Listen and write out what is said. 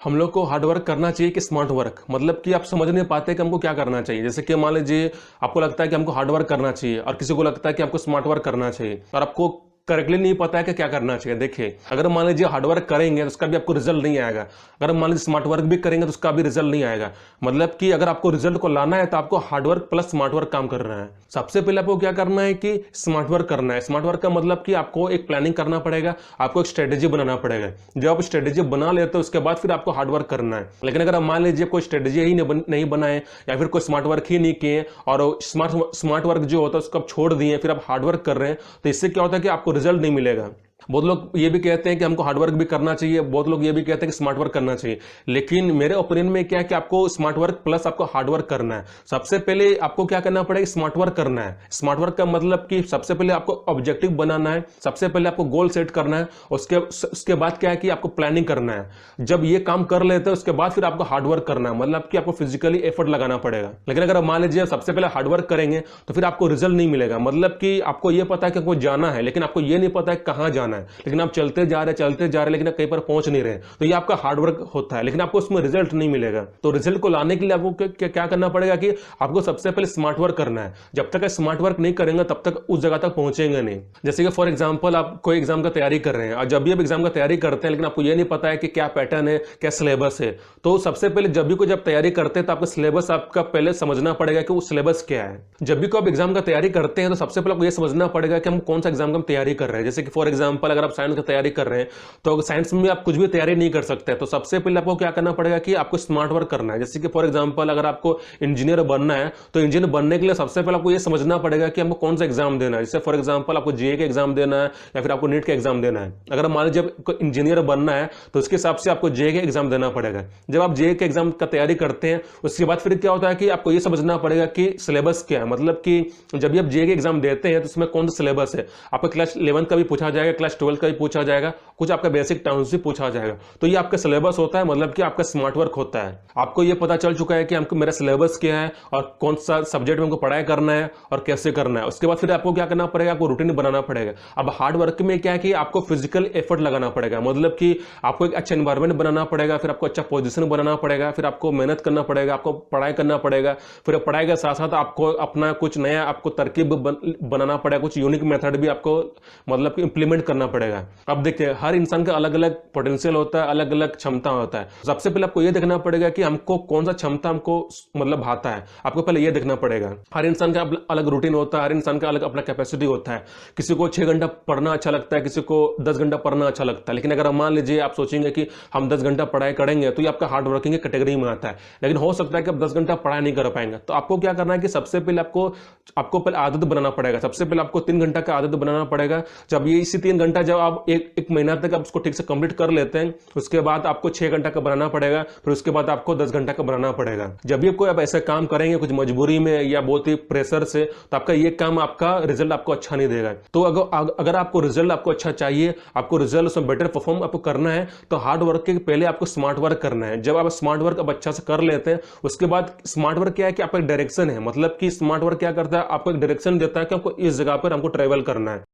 हम लोग को हार्ड वर्क करना चाहिए कि स्मार्ट वर्क, मतलब कि आप समझ नहीं पाते कि हमको क्या करना चाहिए। जैसे कि मान लीजिए आपको लगता है कि हमको हार्ड वर्क करना चाहिए और किसी को लगता है कि आपको स्मार्ट वर्क करना चाहिए और आपको करेक्टली नहीं पता है कि क्या करना चाहिए। देखिए, अगर मान लीजिए हार्ड वर्क करेंगे तो उसका भी आपको रिजल्ट नहीं आएगा। अगर मान लीजिए स्मार्ट वर्क भी करेंगे तो उसका भी रिजल्ट नहीं आएगा। मतलब कि अगर आपको रिजल्ट को लाना है तो आपको hard work plus smart work काम करना है। सबसे पहले आपको क्या करना है कि स्मार्ट वर्क करना है। स्मार्ट वर्क का मतलब कि आपको एक प्लानिंग करना पड़ेगा, आपको एक स्ट्रेटेजी बनाना पड़ेगा। जब आप स्ट्रेटेजी बना लेते हो उसके बाद फिर आपको हार्ड वर्क करना है। लेकिन अगर आप मान लीजिए कोई स्ट्रेटेजी ही नहीं बनाए या फिर कोई स्मार्ट वर्क ही नहीं किए और स्मार्ट वर्क जो होता है उसको आप छोड़ दिए, फिर आप हार्ड वर्क कर रहे हैं, तो इससे क्या होता है कि आपको रिजल्ट नहीं मिलेगा। बहुत लोग ये भी कहते हैं कि हमको हार्ड वर्क भी करना चाहिए, बहुत लोग ये भी कहते हैं कि स्मार्ट वर्क करना चाहिए। लेकिन मेरे ओपिनियन में क्या है कि आपको स्मार्ट वर्क प्लस आपको हार्ड वर्क करना है। सबसे पहले आपको क्या करना पड़ेगा, स्मार्ट वर्क करना है। स्मार्ट वर्क का मतलब कि सबसे पहले आपको ऑब्जेक्टिव बनाना है, सबसे पहले आपको गोल सेट करना है, उसके बाद क्या है कि आपको प्लानिंग करना है। जब ये काम कर लेते हैं उसके बाद फिर आपको हार्ड वर्क करना है, मतलब कि आपको फिजिकली एफर्ट लगाना पड़ेगा। लेकिन अगर मान लीजिए सबसे पहले हार्ड वर्क करेंगे तो फिर आपको रिजल्ट नहीं मिलेगा। मतलब कि आपको ये पता है कि आपको जाना है, लेकिन आपको ये नहीं पता है कहां जाना है। लेकिन आप चलते जा रहे लेकिन आप कहीं पर पहुंच नहीं रहे, तो ये आपका हार्ड वर्क होता है, लेकिन आपको उसमें रिजल्ट नहीं मिलेगा। तो रिजल्ट को लाने के लिए आपको क्या करना पड़ेगा कि आपको सबसे पहले स्मार्ट वर्क करना है। जब तक स्मार्ट वर्क नहीं करेंगे तब तक उस जगह तक पहुंचेंगे नहीं। जैसे कि फॉर एग्जांपल आप कोई एग्जाम का तैयारी कर रहे हैं और जब भी आप एग्जाम का तैयारी करते हैं लेकिन आपको ये नहीं पता है कि क्या पैटर्न है, क्या सिलेबस है, तो सबसे पहले जब भी कोई जब तैयारी करते हैं तो आपका सिलेबस आपका पहले समझना पड़ेगा कि वो सिलेबस क्या है। जब भी कोई आप एग्जाम का तैयारी करते हैं तो सबसे पहले आपको ये समझना पड़ेगा कि हम कौन सा एग्जाम का तैयारी कर रहे हैं। जैसे कि फॉर एग्जांपल अगर आप साइंस की तैयारी कर रहे हैं तो साइंस में आप कुछ भी तैयारी नहीं कर सकते, तो सबसे पहले आपको क्या करना पड़ेगा कि आपको स्मार्ट वर्क करना है। जैसे कि फॉर एग्जांपल अगर आपको इंजीनियर बनना है तो इंजीनियर बनने के लिए सबसे पहले आपको ये समझना पड़ेगा कि हमको कौन सा एग्जाम देना है। जैसे फॉर एग्जांपल आपको जेईई का एग्जाम देना है या फिर आपको नीट का एग्जाम देना है। अगर मान लीजिए जब इंजीनियर बनना है तो उसके हिसाब से आपको जेईई का एग्जाम देना पड़ेगा। जब आप जेईई के एग्जाम का तैयारी करते हैं उसके बाद फिर क्या होता है कि आपको ये समझना पड़ेगा कि सिलेबस क्या है। मतलब कि जब भी आप जेईई के एग्जाम देते हैं तो उसमें कौन सा सिलेबस है। आपको क्लास 11 का भी पूछा जाएगा, क्लास 12 का भी पूछा जाएगा, कुछ आपका बेसिक टर्म्स भी पूछा जाएगा। तो ये आपका सिलेबस होता है, मतलब कि आपका स्मार्ट वर्क होता है। आपको ये पता चल चुका है कि हमको मेरा सिलेबस क्या है और कौन सा सब्जेक्ट में हमको पढ़ाई करना है और कैसे करना है। उसके बाद फिर आपको क्या करना पड़ेगा, आपको रूटीन बनाना पड़ेगा। अब हार्ड वर्क में क्या है कि आपको फिजिकल एफर्ट लगाना पड़ेगा, मतलब कि आपको एक अच्छा एनवायरमेंट बनाना पड़ेगा, फिर आपको अच्छा पोजीशन बनाना पड़ेगा, फिर आपको मेहनत करना पड़ेगा, आपको पढ़ाई करना पड़ेगा। फिर पढ़ाई के साथ साथ आपको अपना कुछ नया आपको तरकीब बनाना पड़ेगा, कुछ यूनिक मेथड भी आपको मतलब कि इंप्लीमेंट करना पड़ेगा। अब देखिए हर इंसान का अलग अलग पोटेंशियल होता है, अलग अलग क्षमता होता है। सबसे पहले आपको यह देखना पड़ेगा कि हमको कौन सा क्षमता हमको मतलब भाता है, आपको पहले यह देखना पड़ेगा। हर इंसान का अलग रूटीन होता है, हर इंसान का अलग अपना कैपेसिटी होता है। किसी को 6 घंटा पढ़ना अच्छा लगता है, किसी को 10 घंटा पढ़ना अच्छा लगता है। लेकिन अगर मान लीजिए आप सोचेंगे कि हम 10 घंटा पढ़ाई करेंगे तो ये आपका हार्ड वर्किंग की कैटेगरी में आता है। लेकिन हो सकता है कि आप 10 घंटा पढ़ाई नहीं कर पाएंगे, तो आपको क्या करना है कि सबसे पहले आपको पहले आदत बनाना पड़ेगा। सबसे पहले आपको 3 घंटा का आदत बनाना पड़ेगा। जब ये इसी 3 घंटा जब आप एक महीना तक आप उसको ठीक से कंप्लीट कर लेते हैं उसके बाद आपको 6 घंटा का बनाना पड़ेगा, फिर उसके बाद आपको 10 घंटा का बनाना पड़ेगा। जब भी कोई आप ऐसा काम करेंगे कुछ मजबूरी में या बहुत ही प्रेशर से, तो आपका ये काम आपका रिजल्ट आपको अच्छा नहीं देगा। तो अगर आपको रिजल्ट आपको अच्छा चाहिए, आपको रिजल्ट उसमें बेटर परफॉर्म आपको करना है, तो हार्ड वर्क के पहले आपको स्मार्ट वर्क करना है। जब आप स्मार्ट वर्क अब अच्छा से कर लेते हैं उसके बाद स्मार्ट वर्क क्या है कि आपका एक डायरेक्शन है, मतलब कि स्मार्ट वर्क क्या करता है, आपको एक डायरेक्शन देता है कि आपको इस जगह पर हमको ट्रेवल करना है।